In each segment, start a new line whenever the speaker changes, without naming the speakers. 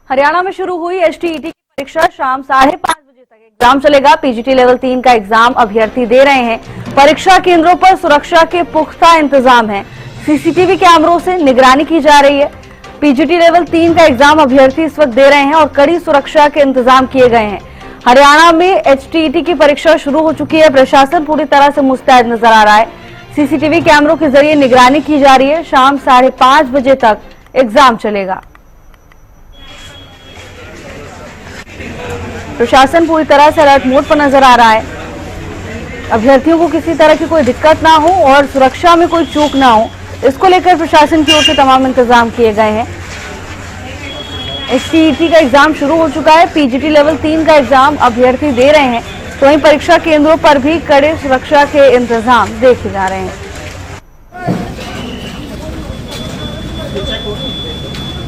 हरियाणा में शुरू हुई एसटीईटी की परीक्षा शाम 5:30 बजे तक एग्जाम चलेगा। पीजीटी लेवल 3 का एग्जाम अभ्यर्थी दे रहे हैं। परीक्षा केंद्रों पर सुरक्षा के पुख्ता इंतजाम है। सीसीटीवी कैमरों से निगरानी की जा रही है। पीजीटी लेवल 3 का एग्जाम अभ्यर्थी इस वक्त दे रहे हैं और कड़ी सुरक्षा के इंतजाम किए गए हैं। हरियाणा में एसटीईटी की परीक्षा शुरू हो चुकी है। प्रशासन पूरी तरह से मुस्तैद नजर आ रहा है। सीसीटीवी कैमरों के जरिए निगरानी की जा रही है। शाम 5:30 बजे तक एग्जाम चलेगा। प्रशासन पूरी तरह से अलर्ट मोड पर नजर आ रहा है। अभ्यर्थियों को किसी तरह की कोई दिक्कत ना हो और सुरक्षा में कोई चूक ना हो, इसको लेकर प्रशासन की ओर से तमाम इंतजाम किए गए हैं। एसटीईटी का एग्जाम शुरू हो चुका है। पीजीटी लेवल 3 का एग्जाम अभ्यर्थी दे रहे हैं, तो वहीं परीक्षा केंद्रों पर भी कड़े सुरक्षा के इंतजाम देखे जा रहे हैं।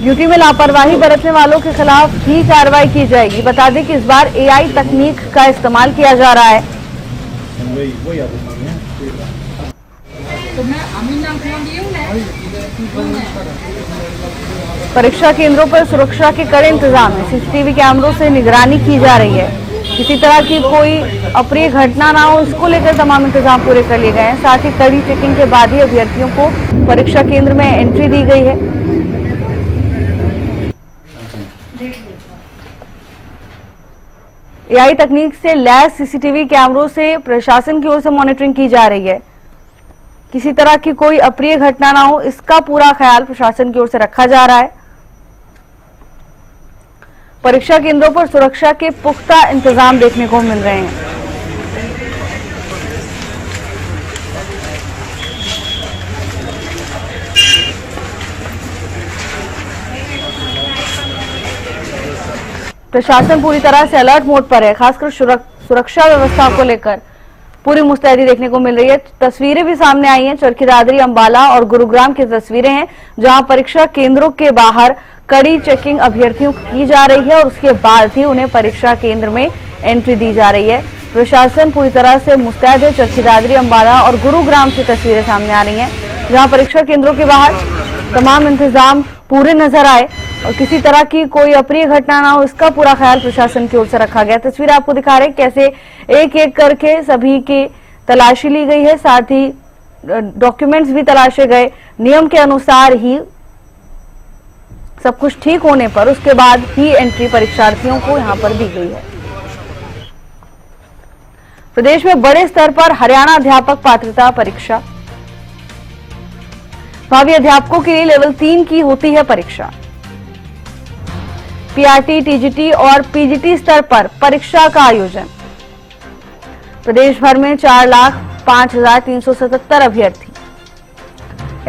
ड्यूटी में लापरवाही बरतने वालों के खिलाफ भी कार्रवाई की जाएगी। बता दें कि इस बार एआई तकनीक का इस्तेमाल किया जा रहा है। परीक्षा केंद्रों पर सुरक्षा के कड़े इंतजाम है। सीसीटीवी कैमरों से निगरानी की जा रही है। किसी तरह की कोई अप्रिय घटना ना हो, इसको लेकर तमाम इंतजाम पूरे कर लिए गए हैं। साथ ही कड़ी चेकिंग के बाद ही अभ्यर्थियों को परीक्षा केंद्र में एंट्री दी गई है। एआई तकनीक से लैस सीसीटीवी कैमरों से प्रशासन की ओर से मॉनिटरिंग की जा रही है। किसी तरह की कोई अप्रिय घटना ना हो, इसका पूरा ख्याल प्रशासन की ओर से रखा जा रहा है। परीक्षा केंद्रों पर सुरक्षा के पुख्ता इंतजाम देखने को मिल रहे हैं। प्रशासन पूरी तरह से अलर्ट मोड पर है। खासकर सुरक्षा व्यवस्था को लेकर पूरी मुस्तैदी देखने को मिल रही है। तस्वीरें भी सामने आई हैं। चरखी दादरी, अंबाला और गुरुग्राम की तस्वीरें हैं, जहां परीक्षा केंद्रों के बाहर कड़ी चेकिंग अभ्यर्थियों की की जा रही है और उसके बाद ही उन्हें परीक्षा केंद्र में एंट्री दी जा रही है। प्रशासन पूरी तरह से मुस्तैद है। चरखी दादरी, अंबाला और गुरुग्राम की तस्वीरें सामने आ रही हैं, जहां परीक्षा केंद्रों के बाहर तमाम इंतजाम पूरे नजर आए और किसी तरह की कोई अप्रिय घटना ना हो, इसका पूरा ख्याल प्रशासन की ओर से रखा गया। तस्वीर आपको दिखा रहे हैं कैसे एक एक करके सभी की तलाशी ली गई है। साथ ही डॉक्यूमेंट्स भी तलाशे गए। नियम के अनुसार ही सब कुछ ठीक होने पर उसके बाद ही एंट्री परीक्षार्थियों को यहां पर दी गई है। प्रदेश में बड़े स्तर पर हरियाणा अध्यापक पात्रता परीक्षा। भावी अध्यापकों के लिए लेवल 3 की होती है परीक्षा। पीआरटी, टीजीटी और पीजीटी स्तर पर परीक्षा का आयोजन। प्रदेश भर में 4,05,377 अभ्यर्थी।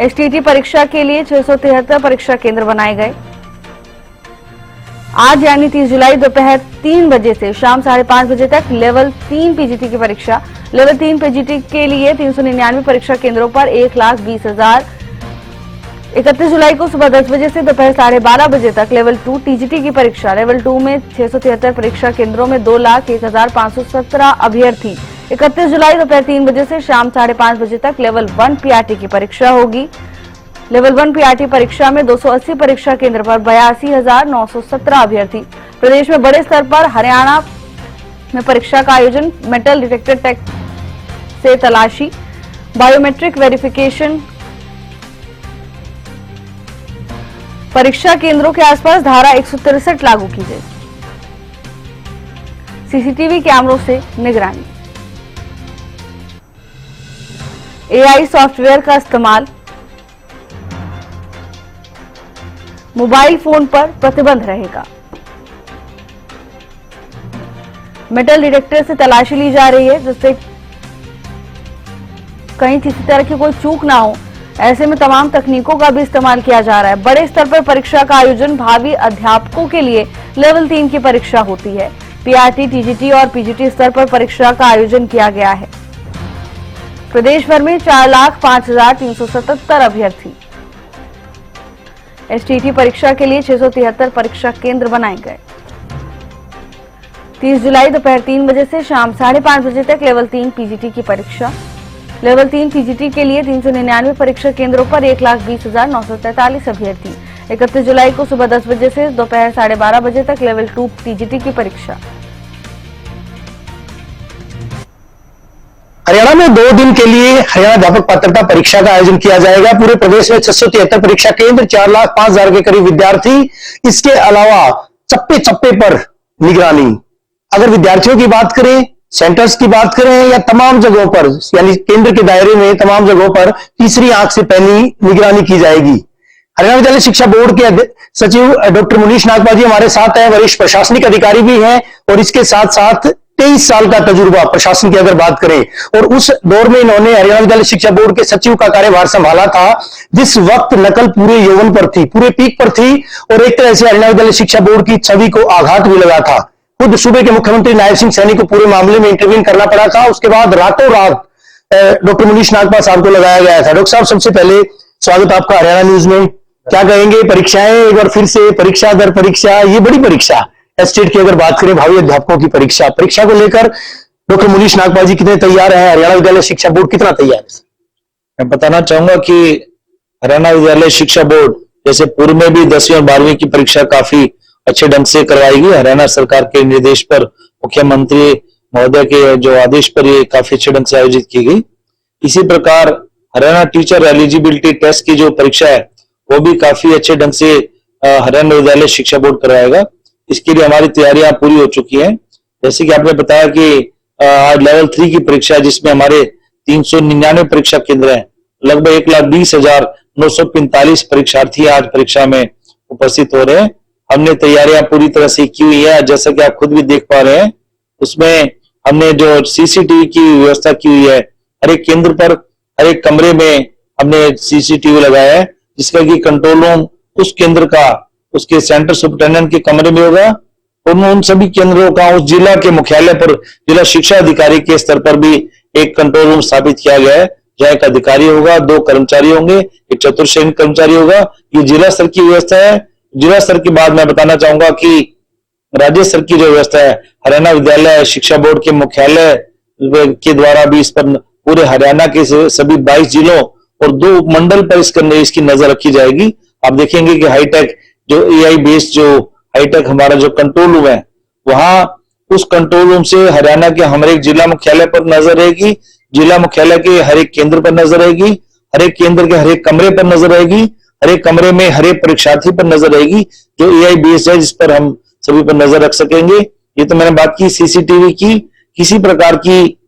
एसटीईटी परीक्षा के लिए 673 परीक्षा केंद्र बनाए गए। आज यानी 30 जुलाई दोपहर 3 बजे से शाम 5:30 बजे तक लेवल 3 पीजीटी की परीक्षा। लेवल 3 पीजीटी के लिए 399 परीक्षा केंद्रों पर 1,20,000। 31 जुलाई को सुबह 10 बजे से दोपहर 12:30 बजे तक लेवल 2 टीजीटी की परीक्षा। लेवल 2 में 673 परीक्षा केंद्रों में 2,01,517 अभ्यर्थी। 31 जुलाई दोपहर 3 बजे से शाम 5:30 बजे तक लेवल 1 पीआरटी की परीक्षा होगी। लेवल 1 पीआरटी परीक्षा में 280 परीक्षा केंद्र पर 82,917 अभ्यर्थी। प्रदेश में बड़े स्तर पर हरियाणा में परीक्षा का आयोजन। मेटल डिटेक्टर टेस्ट से तलाशी, बायोमेट्रिक वेरिफिकेशन। परीक्षा केंद्रों के आसपास धारा 163 लागू की गई। सीसीटीवी कैमरों से निगरानी। एआई सॉफ्टवेयर का इस्तेमाल। मोबाइल फोन पर प्रतिबंध रहेगा। मेटल डिटेक्टर से तलाशी ली जा रही है, जिससे कहीं किसी तरह की कोई चूक ना हो। ऐसे में तमाम तकनीकों का भी इस्तेमाल किया जा रहा है। बड़े स्तर पर परीक्षा का आयोजन। भावी अध्यापकों के लिए लेवल 3 की परीक्षा होती है। पीआरटी, टीजीटी और पीजीटी स्तर पर परीक्षा का आयोजन किया गया है। प्रदेश भर में 4,05,377 अभ्यर्थी। एसटीईटी परीक्षा के लिए 673 परीक्षा केंद्र बनाए गए। 30 जुलाई दोपहर 3 बजे से शाम 5:30 बजे तक लेवल 3 पीजीटी की परीक्षा। लेवल 3 पीजीटी के लिए 399 परीक्षा केंद्रों पर 1,20,943 अभ्यर्थी। 31 जुलाई को सुबह 10 बजे से दोपहर 12:30 बजे तक लेवल 2 टीजीटी की परीक्षा।
हरियाणा में 2 दिन के लिए हरियाणा अध्यापक पात्रता परीक्षा का आयोजन किया जाएगा। पूरे प्रदेश में 673 परीक्षा केंद्र, 4,05,000 के करीब विद्यार्थी। इसके अलावा चप्पे चप्पे पर निगरानी। अगर विद्यार्थियों की बात करें, सेंटर्स की बात करें या तमाम जगहों पर, यानी केंद्र के दायरे में तमाम जगहों पर तीसरी आंख से पैनी निगरानी की जाएगी। हरियाणा विद्यालय शिक्षा बोर्ड के सचिव डॉक्टर मुनीश नागपाल जी हमारे साथ हैं, वरिष्ठ प्रशासनिक अधिकारी भी हैं और इसके साथ साथ 23 साल का तजुर्बा प्रशासन की अगर बात करें, और उस दौर में इन्होंने हरियाणा विद्यालय शिक्षा बोर्ड के सचिव का कार्यभार संभाला था जिस वक्त नकल पूरे यौवन पर थी, पूरे पीक पर थी और एक तरह से हरियाणा विद्यालय शिक्षा बोर्ड की छवि को आघात भी लगा था। खुद सूबे के मुख्यमंत्री नायब सिंह सैनी को पूरे मामले में इंटरवीन करना पड़ा था। उसके बाद रातों रात डॉक्टर मुनीश नागपाल साहब को लगाया गया था। डॉक्टर साहब, सबसे पहले स्वागत आपका हरियाणा न्यूज में। क्या कहेंगे, परीक्षाएं एक बार फिर से, परीक्षा दर परीक्षा, ये बड़ी परीक्षा स्टेट की अगर बात करें, भावी अध्यापकों की परीक्षा को लेकर डॉक्टर मुनीश नागपाल जी कितने तैयार हैं, हरियाणा विद्यालय शिक्षा बोर्ड कितना तैयार है?
मैं बताना चाहूंगा कि हरियाणा विद्यालय शिक्षा बोर्ड जैसे पूर्व में भी 10वीं और 12वीं की परीक्षा काफी अच्छे ढंग से करवाएगी। हरियाणा सरकार के निर्देश पर, मुख्यमंत्री महोदय के जो आदेश पर ये काफी अच्छे ढंग से आयोजित की गई। इसी प्रकार हरियाणा टीचर एलिजिबिलिटी टेस्ट की जो परीक्षा है वो भी काफी अच्छे ढंग से हरियाणा विद्यालय शिक्षा बोर्ड करवाएगा। इसके लिए हमारी तैयारियां पूरी हो चुकी हैं। जैसे कि आपने बताया कि आज लेवल 3 की परीक्षा है जिसमें हमारे 399 परीक्षा केंद्र हैं। लगभग 1,20,945 परीक्षार्थी आज परीक्षा में उपस्थित हो रहे हैं। हमने तैयारियां पूरी तरह से की हुई है। जैसा कि आप खुद भी देख पा रहे हैं, उसमें हमने जो सीसीटीवी की व्यवस्था की हुई है, हर एक केंद्र पर, हर एक कमरे में हमने सीसीटीवी लगाया है, जिसका कि कंट्रोल रूम उस केंद्र का उसके सेंटर सुपरिटेंडेंट के कमरे में होगा और उन सभी केंद्रों का उस जिला के मुख्यालय पर जिला शिक्षा अधिकारी के स्तर पर भी एक कंट्रोल रूम स्थापित किया गया है, जहां एक अधिकारी होगा, 2 कर्मचारी होंगे, एक चतुर्श्रेणी कर्मचारी होगा। ये जिला स्तर की व्यवस्था है। जिला स्तर के बाद मैं बताना चाहूंगा कि राज्य स्तर की जो व्यवस्था है, हरियाणा विद्यालय शिक्षा बोर्ड के मुख्यालय के द्वारा भी इस पर पूरे हरियाणा के सभी 22 जिलों और 2 मंडल पर इसकी नजर रखी जाएगी। आप देखेंगे कि हाईटेक जो AI बेस्ड जो हाईटेक हमारा जो कंट्रोल रूम है, वहां उस कंट्रोल रूम से हरियाणा के हर एक जिला मुख्यालय पर नजर रहेगी, जिला मुख्यालय के हर एक केंद्र पर नजर रहेगी, हर एक केंद्र के हर एक कमरे पर नजर रहेगी, हर एक कमरे में हर एक परीक्षार्थी पर नजर रहेगी जो AI बेस्ड है, जिस पर हम सभी पर नजर रख सकेंगे। ये तो मैंने बात की सीसीटीवी की। किसी प्रकार की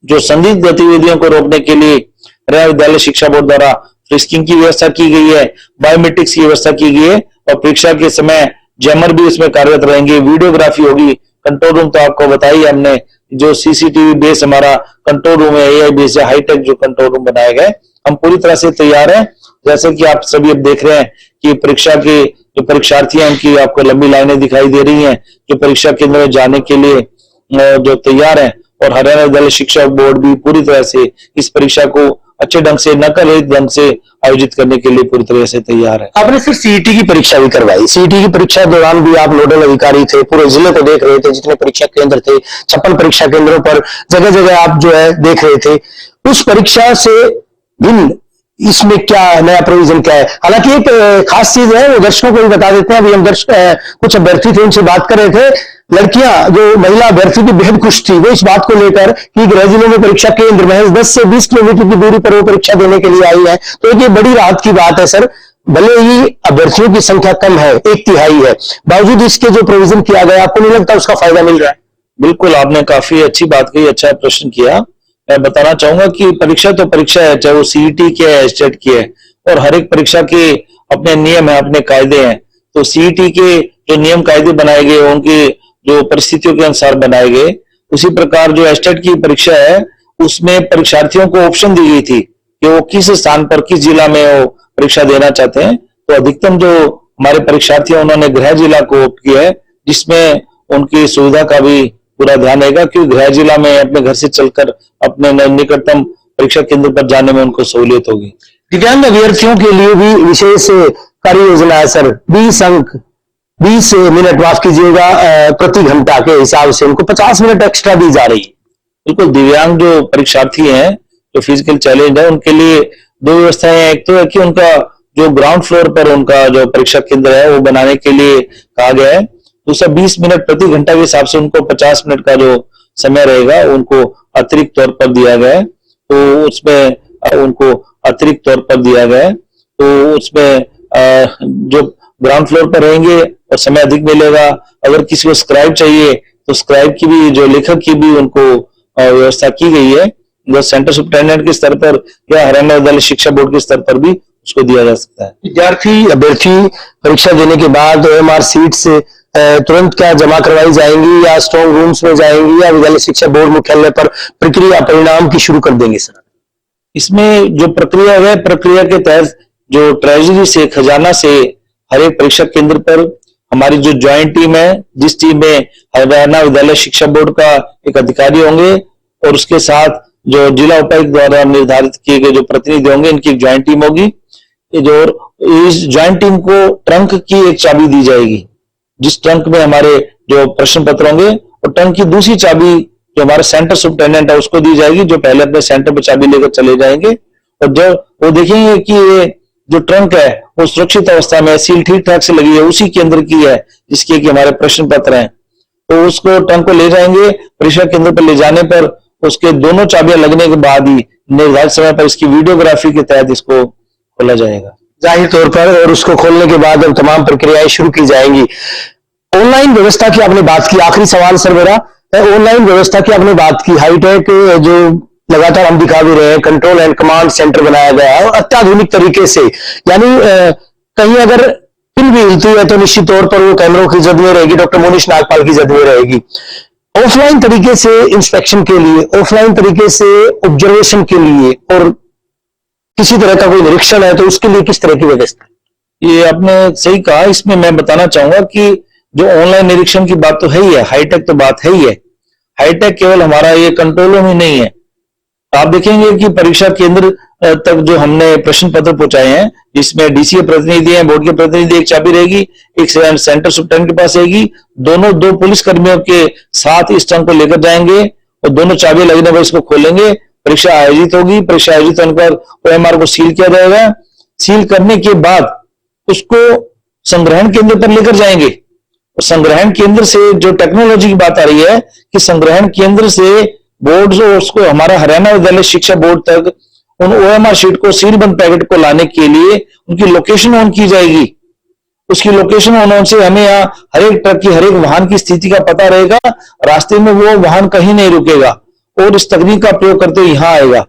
जो संदिग्ध गतिविधियों को रोकने के लिए हरियाणा विद्यालय शिक्षा बोर्ड द्वारा फ्रिस्किंग की व्यवस्था की गई है, बायोमेट्रिक्स की व्यवस्था की गई है और परीक्षा के समय जैमर भी इसमें कार्यरत रहेंगे, वीडियोग्राफी होगी। कंट्रोल रूम तो आपको बताई हमने, जो सीसीटीवी बेस हमारा कंट्रोल रूम है, AI बेस है, हाईटेक जो कंट्रोल रूम बनाए गए, हम पूरी तरह से तैयार हैं। जैसे कि आप सभी अब देख रहे हैं कि परीक्षा के जो परीक्षार्थी हैं उनकी आपको लंबी लाइनें दिखाई दे रही हैं जो परीक्षा केंद्र में जाने के लिए जो तैयार हैं, और हरियाणा विद्यालय शिक्षा बोर्ड भी पूरी तरह से इस परीक्षा को अच्छे ढंग से, नकल रहित ढंग से आयोजित करने के लिए पूरी तरह से तैयार है।
आपने सिर्फ सीईटी की परीक्षा भी करवाई। सीईटी की परीक्षा दौरान भी आप नोडल अधिकारी थे, पूरे जिले को देख रहे थे, जितने परीक्षा केंद्र थे, 56 परीक्षा केंद्रों पर जगह जगह आप जो है देख रहे थे। उस परीक्षा से भिन्न इसमें क्या नया प्रोविजन क्या है? हालांकि एक खास चीज है, वो दर्शकों को भी बता देते हैं। अभी हम कुछ अभ्यर्थी थे, उनसे बात कर रहे थे। लड़कियां, जो महिला अभ्यर्थी थी, बेहद खुश थी वो इस बात को लेकर कि गृह जिलों में परीक्षा केंद्र महज 10 से 20 किलोमीटर की दूरी पर वो परीक्षा देने के लिए आई है। तो ये बड़ी राहत की बात है सर। भले ही अभ्यर्थियों की संख्या कम है, 1/3 है, बावजूद इसके जो प्रोविजन किया गया, आपको नहीं लगता उसका फायदा मिल रहा है?
बिल्कुल, आपने काफी अच्छी बात कही, अच्छा प्रश्न किया। मैं बताना चाहूंगा कि परीक्षा तो परीक्षा है, चाहे वो सीईटी की है, स्टेट की है, और हर एक परीक्षा के अपने नियम है, अपने कायदे हैं। तो सीईटी के जो नियम कायदे बनाए गए, उनकी जो परिस्थितियों के अनुसार बनाए गए, उसी प्रकार जो स्टेट की परीक्षा है उसमें परीक्षार्थियों को ऑप्शन दी गई थी कि वो किस स्थान पर, किस जिला में वो परीक्षा देना चाहते हैं। तो अधिकतम जो हमारे परीक्षार्थी हैं उन्होंने गृह जिला को ऑप्ट किया है, जिसमें उनकी सुविधा का भी पूरा ध्यान रहेगा, क्योंकि गृह जिला में अपने घर से चलकर अपने निकटतम परीक्षा केंद्र पर जाने में उनको सहूलियत होगी।
दिव्यांग अभ्यर्थियों के लिए भी विशेष कार्य योजना है सर। 20 मिनट माफ कीजिएगा प्रति घंटा के हिसाब से उनको 50 मिनट एक्स्ट्रा दी जा रही है।
बिल्कुल, दिव्यांग जो परीक्षार्थी हैं, जो फिजिकल चैलेंज है, उनके लिए 2 व्यवस्थाएं हैं। एक तो है कि उनका जो ग्राउंड फ्लोर पर उनका जो परीक्षा केंद्र है वो बनाने के लिए कहा गया है। दूसरा 20 मिनट प्रति घंटा के हिसाब से उनको 50 मिनट का जो समय रहेगा उनको अतिरिक्त तौर पर दिया गया है। तो उसमें उनको अतिरिक्त तौर पर दिया गया है। तो उसमें जो ग्राउंड फ्लोर पर रहेंगे और समय अधिक मिलेगा। अगर किसी को स्क्राइब चाहिए तो स्क्राइब की भी, जो लेखक की भी उनको व्यवस्था की गई है। जो सेंटर सुपरिटेंडेंट के स्तर पर या हरियाणा विद्यालय शिक्षा बोर्ड के स्तर पर भी उसको दिया जा सकता है।
विद्यार्थी अभ्यर्थी परीक्षा देने के बाद OMR सीट से तुरंत क्या जमा करवाई जाएंगी या स्ट्रॉन्ग रूम्स में जाएंगी या विद्यालय शिक्षा बोर्ड मुख्यालय पर प्रक्रिया परिणाम की शुरू कर देंगे सर?
इसमें जो प्रक्रिया है, प्रक्रिया के तहत जो ट्रेजरी से, खजाना से हर एक परीक्षा केंद्र पर हमारी जो ज्वाइंट टीम है, जिस टीम में हरियाणा विद्यालय शिक्षा बोर्ड का एक अधिकारी होंगे और उसके साथ जो जिला उपायुक्त द्वारा निर्धारित किए गए जो प्रतिनिधि होंगे, इनकी एक ज्वाइंट टीम होगी। जो इस ज्वाइंट टीम को ट्रंक की एक चाबी दी जाएगी, जिस ट्रंक में हमारे जो प्रश्न पत्र होंगे, और ट्रंक की दूसरी चाबी जो हमारा सेंटर सुपरिटेंडेंट है उसको दी जाएगी, जो पहले अपने सेंटर पे चाबी लेकर चले जाएंगे। और जब वो देखेंगे कि ये जो ट्रंक है वो सुरक्षित अवस्था में, सील ठीक ठाक से लगी है, उसी केंद्र की है जिसके कि हमारे प्रश्न पत्र हैं, तो उसको ट्रंक को ले जाएंगे। परीक्षा केंद्र पर ले जाने पर उसके दोनों चाबियां लगने के बाद ही निर्धारित समय पर इसकी वीडियोग्राफी के तहत इसको खोला जाएगा
जाहिर तौर पर, और उसको खोलने के बाद अब तमाम प्रक्रियाएं शुरू की जाएंगी। ऑनलाइन व्यवस्था की आपने बात की, आखिरी सवाल सर मेरा, ऑनलाइन व्यवस्था की आपने बात की, हाईटेक जो लगातार हम दिखा भी रहे हैं, कंट्रोल एंड कमांड सेंटर बनाया गया है और अत्याधुनिक तरीके से, यानी कहीं अगर पिन भी हिलती है तो निश्चित तौर पर वो कैमरों की जद में रहेगी, डॉक्टर मोनीश नागपाल की जद में रहेगी। ऑफलाइन तरीके से इंस्पेक्शन के लिए, ऑफलाइन तरीके से ऑब्जर्वेशन के लिए और किसी तरह का कोई निरीक्षण है तो उसके लिए किस तरह की व्यवस्था?
ये आपने सही कहा। इसमें मैं बताना चाहूंगा कि जो ऑनलाइन निरीक्षण की बात तो है ही है, हाईटेक तो बात है ही है। हाईटेक केवल हमारा ये कंट्रोल रूम ही नहीं है। आप देखेंगे कि परीक्षा केंद्र तक जो हमने प्रश्न पत्र पहुंचाए हैं, जिसमें डीसी के प्रतिनिधि हैं, बोर्ड के प्रतिनिधि, एक चाबी रहेगी, एक सेंटर सुपरिटेंडेंट के पास रहेगी, दोनों दो पुलिस कर्मियों के साथ इस ट्रंक को लेकर जाएंगे और दोनों चाबी लगने पर इसको खोलेंगे। परीक्षा आयोजित होगी, परीक्षा आयोजित होने पर OMR को सील किया जाएगा। सील करने के बाद उसको संग्रहण केंद्र पर लेकर जाएंगे। संग्रहण केंद्र से जो टेक्नोलॉजी की बात आ रही है कि संग्रहण केंद्र से बोर्ड जो उसको हमारा हरियाणा विद्यालय शिक्षा बोर्ड तक उन OMR शीट को, सीलबंद पैकेट को लाने के लिए उनकी लोकेशन ऑन की जाएगी। उसकी लोकेशन ऑन से हमें यहाँ हर एक ट्रक की, हर एक वाहन की स्थिति का पता रहेगा। रास्ते में वो वाहन कहीं नहीं रुकेगा और इस तकनीक का प्रयोग करते हुए यहाँ आएगा।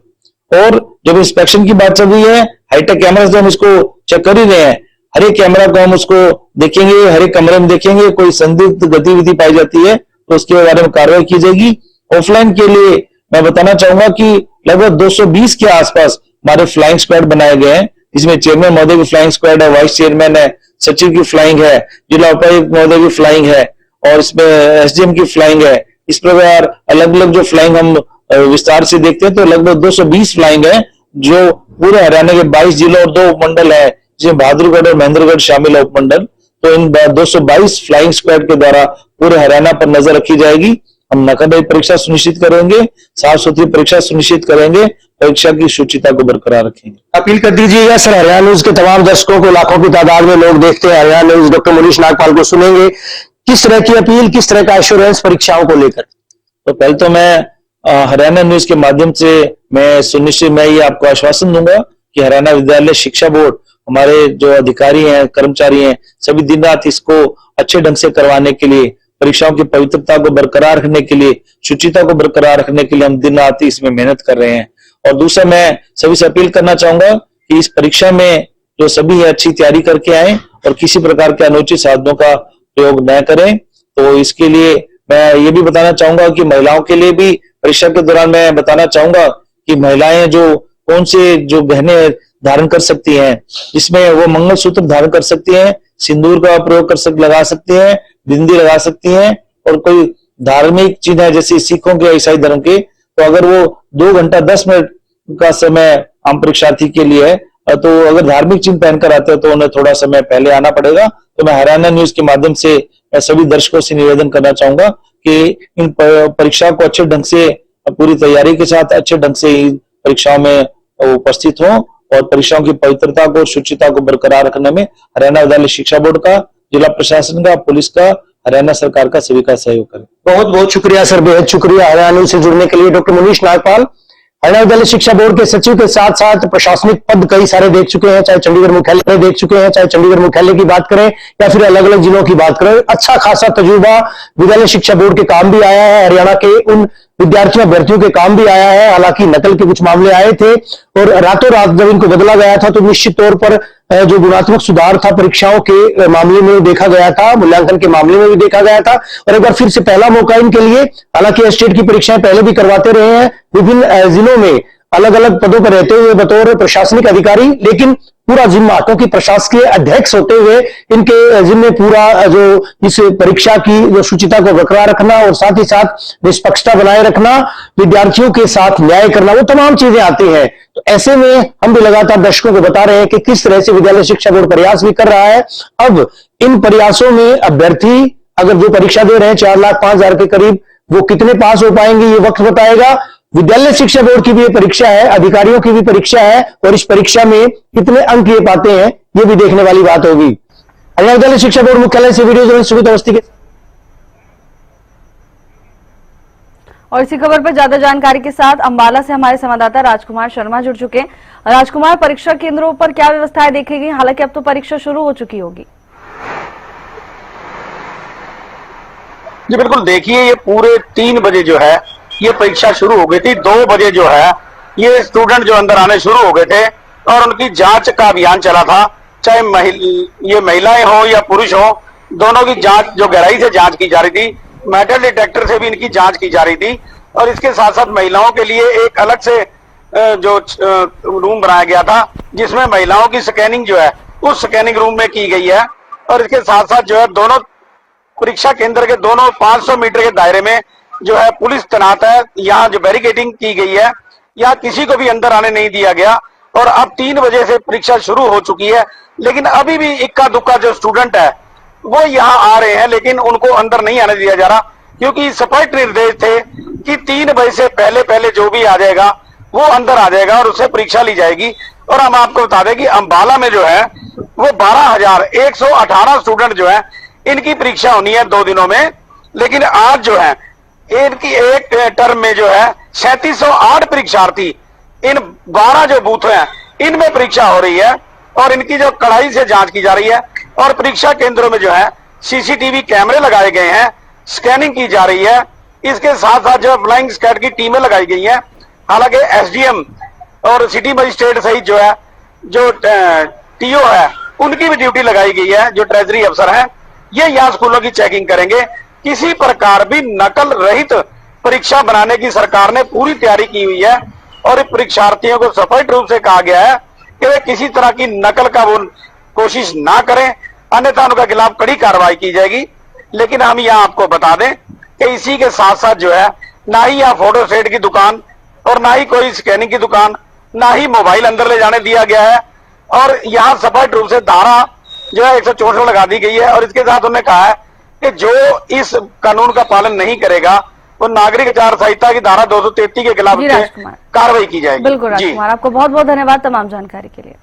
और जब इंस्पेक्शन की बात चल रही है, हाईटेक कैमरा से हम इसको चेक कर ही रहे हैं। हर एक कैमरा को हम उसको देखेंगे, हर एक कमरे में देखेंगे, कोई संदिग्ध गतिविधि पाई जाती है तो उसके बारे में कार्रवाई की जाएगी। ऑफलाइन के लिए मैं बताना चाहूंगा कि लगभग 220 के आसपास हमारे फ्लाइंग स्क्वाड बनाए गए हैं, जिसमें चेयरमैन महोदय की फ्लाइंग स्क्वाड है, वाइस चेयरमैन है, सचिव की फ्लाइंग है, जिला उपायुक्त महोदय की फ्लाइंग है और इसमें SDM की फ्लाइंग है। इस प्रकार अलग अलग जो फ्लाइंग हम विस्तार से देखते हैं तो लगभग 220 फ्लाइंग है, जो पूरे हरियाणा के 22 जिलों और 2 उपमंडल है, जिसमें बहादुरगढ़ और महेंद्रगढ़ शामिल है उपमंडल। तो इन 222 फ्लाइंग स्क्वाड के द्वारा पूरे हरियाणा पर नजर रखी जाएगी। हम नकद परीक्षा सुनिश्चित करेंगे, साफ सुथरी परीक्षा सुनिश्चित करेंगे, परीक्षा की शुचिता को बरकरार रखेंगे।
अपील कर दीजिएगा सर हरियाणा न्यूज के तमाम दर्शकों को, लाखों की तादाद में लोग देखते हैं हरियाणा न्यूज, डॉक्टर मोनीश नागपाल को सुनेंगे, किस तरह की अपील, किस तरह का एश्योरेंस परीक्षाओं को लेकर?
तो पहले तो मैं हरियाणा न्यूज के माध्यम से मैं ये आपको आश्वासन दूंगा कि हरियाणा विद्यालय शिक्षा बोर्ड, हमारे जो अधिकारी हैं, कर्मचारी हैं, सभी दिन रात इसको अच्छे ढंग से करवाने के लिए, परीक्षाओं की पवित्रता को बरकरार रखने के लिए, शुचिता को बरकरार रखने के लिए हम दिन रात इसमें मेहनत कर रहे हैं। और दूसरा मैं सभी से अपील करना चाहूंगा कि इस परीक्षा में जो सभी है अच्छी तैयारी करके आए और किसी प्रकार के अनुचित साधनों का प्रयोग न करें। तो इसके लिए मैं ये भी बताना चाहूंगा कि महिलाओं के लिए भी परीक्षा के दौरान मैं बताना चाहूंगा कि महिलाएं जो कौन से जो गहने धारण कर सकती हैं, जिसमें वो मंगलसूत्र धारण कर सकती हैं, सिंदूर का प्रयोग लगा सकती हैं, बिंदी लगा सकती हैं, और कोई धार्मिक चिन्ह है जैसे सिखों के, ईसाई धर्म के, तो अगर वो 2 घंटा 10 मिनट का समय आम परीक्षार्थी के लिए है, तो अगर धार्मिक चिन्ह पहनकर आते हैं तो उन्हें थोड़ा समय पहले आना पड़ेगा। तो मैं हरियाणा न्यूज के माध्यम से मैं सभी दर्शकों से निवेदन करना चाहूंगा कि इन परीक्षा को अच्छे ढंग से, पूरी तैयारी के साथ अच्छे ढंग से परीक्षाओं में उपस्थित हों और परीक्षाओं की पवित्रता को, शुचिता को बरकरार रखने में हरियाणा विद्यालय शिक्षा बोर्ड का, जिला प्रशासन का, पुलिस का, हरियाणा सरकार का सभी का सहयोग करें।
बहुत बहुत शुक्रिया सर, बेहद शुक्रिया हरियाणा से जुड़ने के लिए। डॉक्टर मनीष नागपाल हरियाणा विद्यालय शिक्षा बोर्ड के सचिव के साथ साथ प्रशासनिक पद कई सारे देख चुके हैं, चाहे चंडीगढ़ मुख्यालय देख चुके हैं, चाहे चंडीगढ़ मुख्यालय की बात करें या फिर अलग अलग जिलों की बात करें। अच्छा खासा तजुर्बा विद्यालय शिक्षा बोर्ड के काम भी आया है, हरियाणा के उन विद्यार्थियों अभ्यर्थियों के काम भी आया है। हालांकि नकल के कुछ मामले आए थे और रातों रात जब इनको बदला गया था तो निश्चित तौर पर जो गुणात्मक सुधार था परीक्षाओं के मामले में देखा गया था, मूल्यांकन के मामले में भी देखा गया था। और एक बार फिर से पहला मौका इनके लिए, हालांकि स्टेट की परीक्षाएं पहले भी करवाते रहे हैं विभिन्न जिलों में अलग अलग पदों पर रहते हुए बतौर प्रशासनिक अधिकारी, लेकिन पूरा जिम्मा क्योंकि प्रशासकीय अध्यक्ष होते हुए इनके जिम्मे पूरा जो इस परीक्षा की जो शुचिता को बरकरार रखना और साथ ही साथ निष्पक्षता बनाए रखना, विद्यार्थियों के साथ न्याय करना, वो तमाम चीजें आती हैं। तो ऐसे में हम भी लगातार दर्शकों को बता रहे हैं कि किस तरह से विद्यालय शिक्षा बोर्ड प्रयास भी कर रहा है। अब इन प्रयासों में अभ्यर्थी अगर जो परीक्षा दे रहे हैं 4,05,000 के करीब, वो कितने पास हो पाएंगे ये वक्त बताएगा। विद्यालय शिक्षा बोर्ड की भी ये परीक्षा है, अधिकारियों की भी परीक्षा है और इस परीक्षा में कितने अंक ये पाते हैं ये भी देखने वाली बात होगी। हरियाणा विद्यालय शिक्षा बोर्ड मुख्यालय से वीडियो जर्नलिस्ट सुमित अवस्थी के।
और इसी खबर पर ज्यादा जानकारी के साथ अंबाला से हमारे संवाददाता राजकुमार शर्मा जुड़ चुके हैं। राजकुमार, परीक्षा केंद्रों पर क्या व्यवस्थाएं देखी गई? हालांकि अब तो परीक्षा शुरू हो चुकी होगी।
जी बिल्कुल, देखिए ये पूरे 3 बजे जो है ये परीक्षा शुरू हो गई थी। 2 बजे जो है ये स्टूडेंट जो अंदर आने शुरू हो गए थे और उनकी जांच का अभियान चला था। चाहे ये महिलाएं हो या पुरुष हो, दोनों की जांच जो गहराई से जांच की जा रही थी। मेटल डिटेक्टर से भी इनकी जांच की जा रही थी और इसके साथ साथ महिलाओं के लिए एक अलग से जो रूम बनाया गया था जिसमें महिलाओं की स्कैनिंग जो है उस स्कैनिंग रूम में की गई है। और इसके साथ साथ जो है दोनों परीक्षा केंद्र के दोनों 500 मीटर के दायरे में जो है पुलिस तैनात है। यहाँ जो बैरिकेडिंग की गई है, यहाँ किसी को भी अंदर आने नहीं दिया गया। और अब 3 बजे से परीक्षा शुरू हो चुकी है, लेकिन अभी भी इक्का दुक्का जो स्टूडेंट है वो यहाँ आ रहे हैं, लेकिन उनको अंदर नहीं आने दिया जा रहा क्योंकि स्पष्ट निर्देश थे कि 3 बजे से पहले पहले जो भी आ जाएगा वो अंदर आ जाएगा और उससे परीक्षा ली जाएगी। और हम आपको बता दें कि अंबाला में जो है वो 12,118 स्टूडेंट जो है इनकी परीक्षा होनी है 2 दिनों में। लेकिन आज जो है इनकी एक टर्म में जो है 3708 परीक्षार्थी इन 12 जो बूथ हैं इनमें परीक्षा हो रही है और इनकी जो कड़ाई से जांच की जा रही है। और परीक्षा केंद्रों में जो है सीसीटीवी कैमरे लगाए गए हैं, स्कैनिंग की जा रही है। इसके साथ साथ जो फ्लाइंग स्क्वाड की टीमें लगाई गई हैं। हालांकि एसडीएम और सिटी मजिस्ट्रेट सहित जो है जो टीओ है उनकी भी ड्यूटी लगाई गई है, जो ट्रेजरी अफसर हैं ये यहाँ स्कूलों की चेकिंग करेंगे। किसी प्रकार भी नकल रहित परीक्षा बनाने की सरकार ने पूरी तैयारी की हुई है और परीक्षार्थियों को स्पष्ट रूप से कहा गया है कि वे किसी तरह की नकल का वो कोशिश ना करें, अन्यथा उनके खिलाफ कड़ी कार्रवाई की जाएगी। लेकिन हम यहाँ आपको बता दें कि इसी के साथ साथ जो है ना ही यहाँ फोटो स्टेट की दुकान और ना ही कोई स्कैनिंग की दुकान, ना ही मोबाइल अंदर ले जाने दिया गया है। और यहाँ स्पष्ट रूप से धारा जो है 164 लगा दी गई है। और इसके साथ उन्होंने कहा है कि जो इस कानून का पालन नहीं करेगा वो नागरिक आचार संहिता की धारा 233 के खिलाफ कार्रवाई की जाएगी।
बिल्कुल राजकुमार, आपको बहुत बहुत धन्यवाद तमाम जानकारी के लिए।